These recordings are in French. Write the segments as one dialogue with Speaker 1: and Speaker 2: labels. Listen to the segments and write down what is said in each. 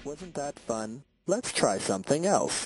Speaker 1: Wasn't that fun? Let's try something else.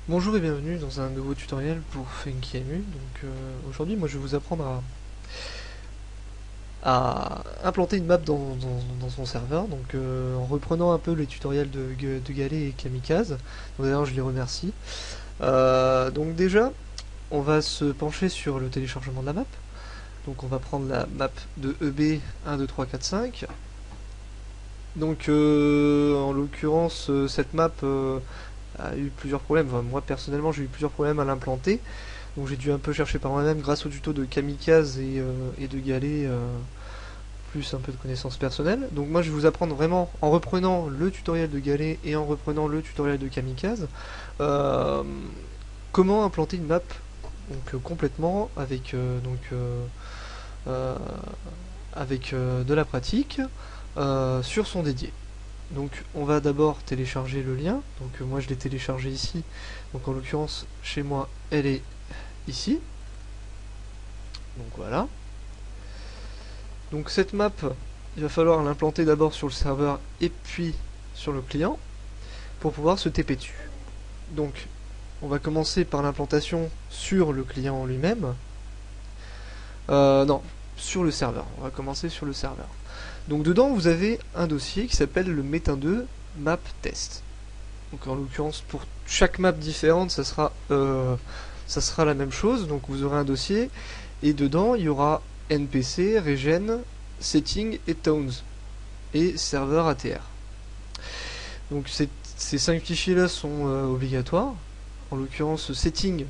Speaker 2: Bonjour et bienvenue dans un nouveau tutoriel pour FunkyEmu. Donc aujourd'hui moi je vais vous apprendre à implanter une map dans son serveur, donc en reprenant un peu les tutoriels de Galet et Kamikaze. D'ailleurs je les remercie. Donc déjà on va se pencher sur le téléchargement de la map. Donc on va prendre la map de EB 1, 2, 3, 4, 5. Donc en l'occurrence cette map a eu plusieurs problèmes. Enfin, moi personnellement j'ai eu plusieurs problèmes à l'implanter, donc j'ai dû un peu chercher par moi-même grâce au tuto de Kamikaze et de Galet, plus un peu de connaissances personnelles. Donc moi je vais vous apprendre vraiment en reprenant le tutoriel de Galet et en reprenant le tutoriel de Kamikaze comment implanter une map donc complètement avec de la pratique sur son dédié. Donc on va d'abord télécharger le lien, donc moi je l'ai téléchargé ici, donc en l'occurrence chez moi elle est ici, donc voilà. Donc cette map, il va falloir l'implanter d'abord sur le serveur et puis sur le client pour pouvoir se TP dessus. Donc on va commencer par l'implantation sur le client en lui-même, non, sur le serveur, on va commencer sur le serveur. Donc dedans vous avez un dossier qui s'appelle le Metin2 map test. Donc en l'occurrence pour chaque map différente ça sera la même chose. Donc vous aurez un dossier et dedans il y aura npc, regen, setting et towns et serveur ATR. Donc ces 5 fichiers là sont obligatoires. En l'occurrence setting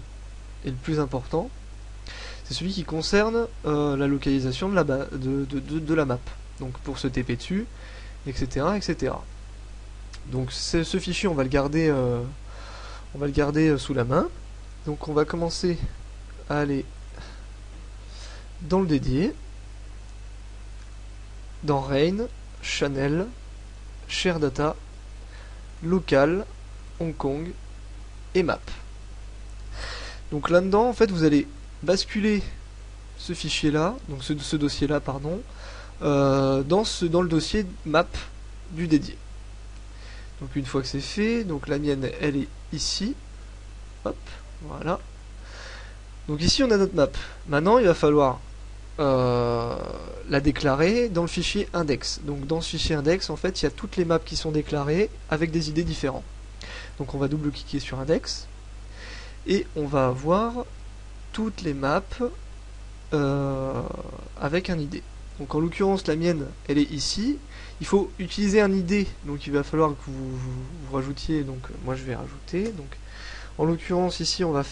Speaker 2: est le plus important. C'est celui qui concerne la localisation de la map. Donc pour se TP dessus, etc., etc. Donc ce fichier on va le garder sous la main. Donc on va commencer à aller dans le dédié, dans Rain, Channel, Share Data, Local, Hong Kong et Map. Donc là-dedans en fait vous allez basculer ce fichier là, donc ce dossier là pardon, dans le dossier map du dédié. Donc une fois que c'est fait, donc la mienne elle est ici, hop, voilà. Donc ici on a notre map. Maintenant il va falloir la déclarer dans le fichier index. Donc dans ce fichier index en fait il y a toutes les maps qui sont déclarées avec des ID différents. Donc on va double-cliquer sur index et on va avoir toutes les maps avec un ID. Donc en l'occurrence la mienne elle est ici. Il faut utiliser un ID, donc il va falloir que vous rajoutiez, donc moi je vais rajouter. Donc en l'occurrence ici on va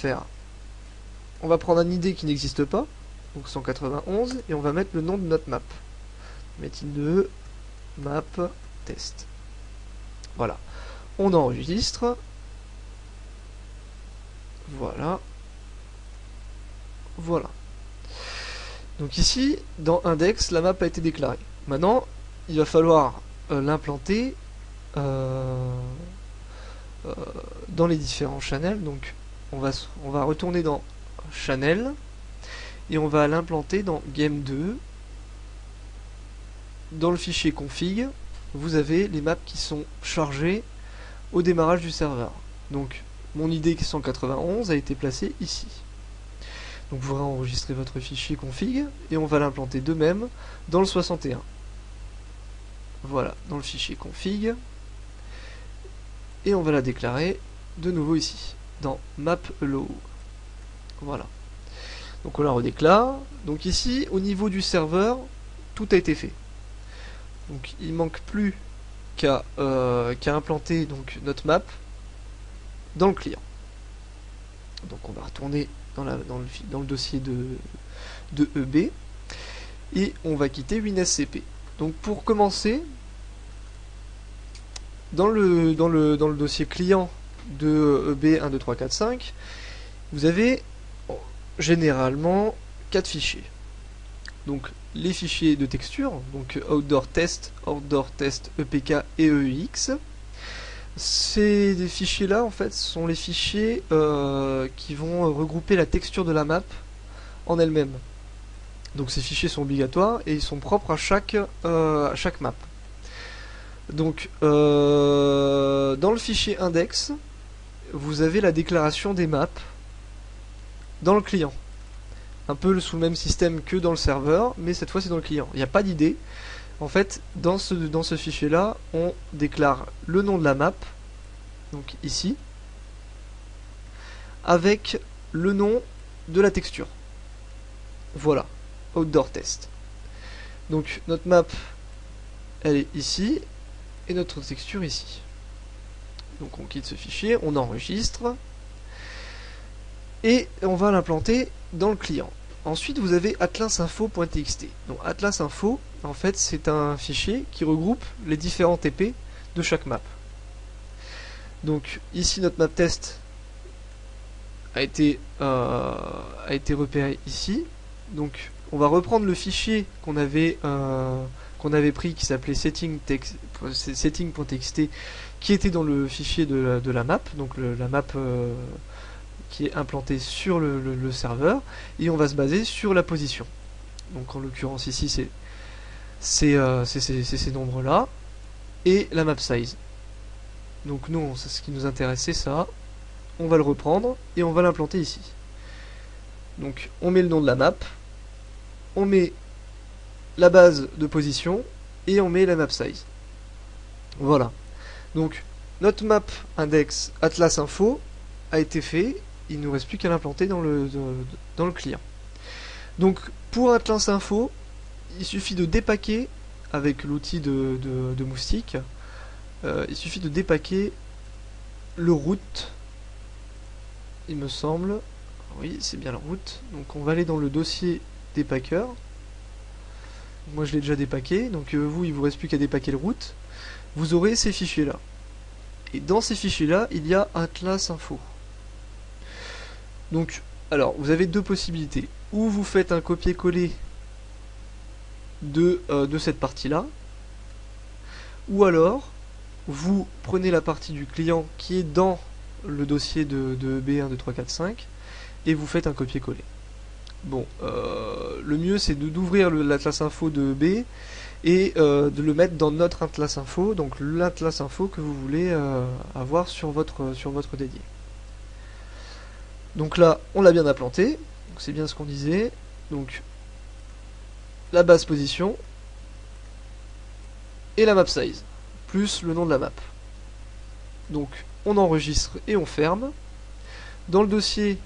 Speaker 2: prendre un ID qui n'existe pas, donc 191, et on va mettre le nom de notre map. Metin2 map test. Voilà. On enregistre. Voilà. Voilà. Donc ici, dans index, la map a été déclarée. Maintenant, il va falloir l'implanter dans les différents channels. Donc on va retourner dans channel et on va l'implanter dans game2. Dans le fichier config, vous avez les maps qui sont chargées au démarrage du serveur. Donc mon ID 191 a été placé ici. Donc vous réenregistrez votre fichier config et on va l'implanter de même dans le 61. Voilà, dans le fichier config. Et on va la déclarer de nouveau ici, dans map-allow. Voilà. Donc on la redéclare. Donc ici, au niveau du serveur, tout a été fait. Donc il manque plus qu'à implanter donc notre map dans le client. Donc on va retourner dans le dossier de EB et on va quitter WinSCP. Donc pour commencer, dans le dossier client de EB 1, 2, 3, 4, 5, vous avez généralement 4 fichiers. Donc les fichiers de texture, donc outdoor test, EPK et EUX. Ces fichiers là en fait sont les fichiers qui vont regrouper la texture de la map en elle-même. Donc ces fichiers sont obligatoires et ils sont propres à chaque map. Donc dans le fichier index, vous avez la déclaration des maps dans le client. Un peu sous le même système que dans le serveur, mais cette fois c'est dans le client. Il n'y a pas d'idée. En fait, dans ce fichier-là, on déclare le nom de la map, donc ici, avec le nom de la texture. Voilà, outdoor test. Donc notre map, elle est ici, et notre texture ici. Donc on quitte ce fichier, on enregistre, et on va l'implanter dans le client. Ensuite, vous avez atlasinfo.txt. Donc atlasinfo, en fait, c'est un fichier qui regroupe les différents TP de chaque map. Donc ici, notre map test a été repéré ici. Donc on va reprendre le fichier qu'on avait pris qui s'appelait setting.txt, qui était dans le fichier de la map, donc la map qui est implanté sur le serveur, et on va se baser sur la position. Donc en l'occurrence ici c'est ces nombres là et la map size. Donc nous ce qui nous intéresse c'est ça, on va le reprendre et on va l'implanter ici. Donc on met le nom de la map, on met la base de position et on met la map size. Voilà, donc notre map index atlas info a été fait. Il ne nous reste plus qu'à l'implanter dans le client. Donc pour Atlas Info, il suffit de dépacker avec l'outil de Moustique. Il suffit de dépacker le root, il me semble. Oui, c'est bien le root. Donc on va aller dans le dossier dépacker. Moi je l'ai déjà dépacké. Donc vous, il vous reste plus qu'à dépacker le root. Vous aurez ces fichiers là. Et dans ces fichiers là, il y a Atlas Info. Donc, alors, vous avez deux possibilités. Ou vous faites un copier-coller de cette partie-là, ou alors, vous prenez la partie du client qui est dans le dossier de B1, 2, 3, 4, 5, et vous faites un copier-coller. Bon, le mieux c'est d'ouvrir l'Atlas Info de B, et de le mettre dans notre Atlas Info, donc l'Atlas Info que vous voulez avoir sur votre dédié. Donc là, on l'a bien implanté, c'est bien ce qu'on disait. Donc la base position et la map size, plus le nom de la map. Donc on enregistre et on ferme. Dans le dossier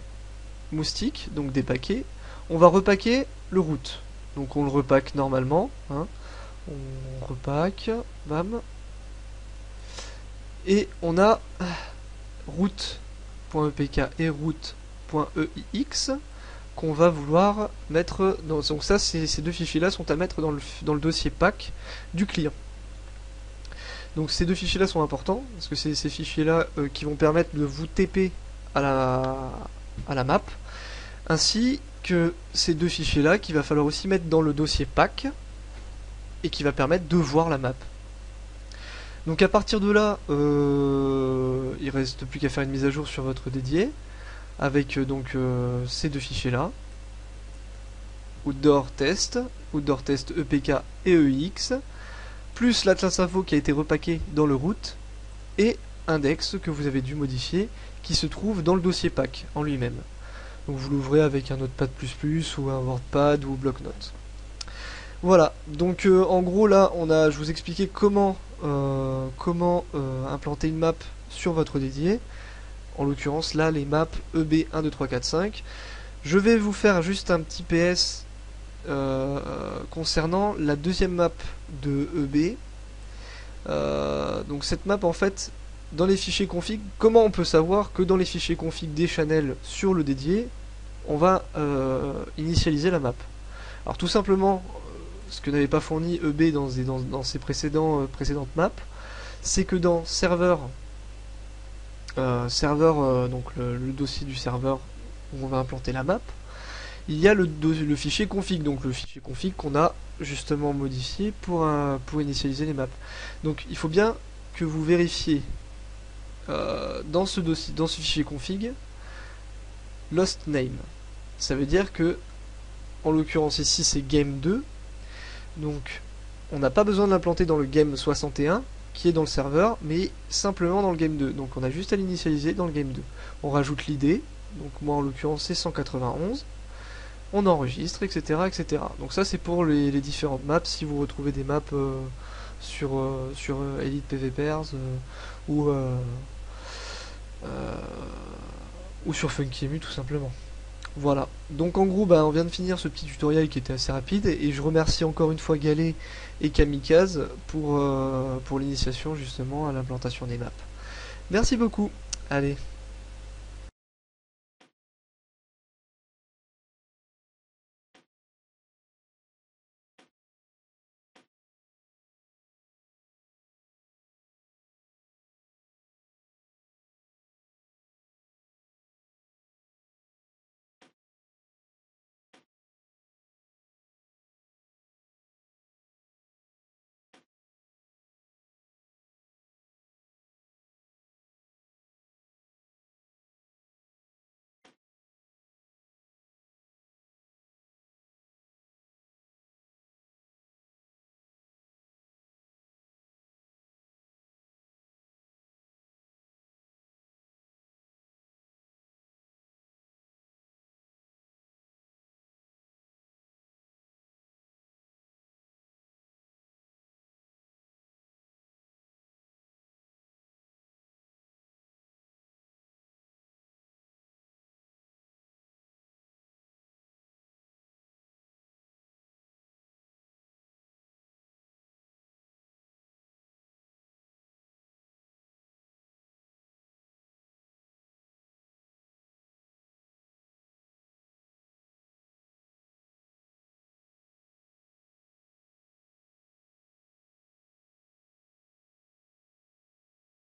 Speaker 2: moustique, donc dépacker, on va repacker le root. Donc on le repack normalement. Hein. On repack, bam. Et on a root.epk et root.eix qu'on va vouloir mettre dans, donc ça ces deux fichiers là sont à mettre dans le dossier pack du client. Donc ces deux fichiers là sont importants parce que c'est ces fichiers là qui vont permettre de vous TP à la map, ainsi que ces deux fichiers là qu'il va falloir aussi mettre dans le dossier pack et qui va permettre de voir la map. Donc à partir de là, il reste plus qu'à faire une mise à jour sur votre dédié avec ces deux fichiers là, outdoor test EPK et EUX, plus l'Atlas Info qui a été repacké dans le root et index que vous avez dû modifier qui se trouve dans le dossier pack en lui-même. Donc vous l'ouvrez avec un Notepad++ ou un WordPad ou bloc-notes. Voilà, donc en gros là, je vous expliquais comment implanter une map sur votre dédié. En l'occurrence là, les maps EB 1, 2, 3, 4, 5. Je vais vous faire juste un petit PS concernant la deuxième map de EB. Donc cette map en fait, dans les fichiers config, comment on peut savoir que dans les fichiers config des channels sur le dédié, on va initialiser la map? Alors tout simplement, ce que n'avait pas fourni EB dans ses précédentes maps, c'est que dans serveur, donc le dossier du serveur où on va implanter la map, il y a le fichier config, donc le fichier config qu'on a justement modifié pour initialiser les maps. Donc il faut bien que vous vérifiez dans ce fichier config lost name. Ça veut dire que, en l'occurrence ici c'est game2, donc on n'a pas besoin de l'implanter dans le game 61 qui est dans le serveur, mais simplement dans le game 2. Donc on a juste à l'initialiser dans le game 2. On rajoute l'id, donc moi en l'occurrence c'est 191, on enregistre, etc. etc. Donc ça c'est pour les différentes maps. Si vous retrouvez des maps sur Elite PvPairs ou sur FunkyEmu tout simplement. Voilà, donc en gros on vient de finir ce petit tutoriel qui était assez rapide, et je remercie encore une fois Galet et Kamikaze pour l'initiation justement à l'implantation des maps. Merci beaucoup, allez.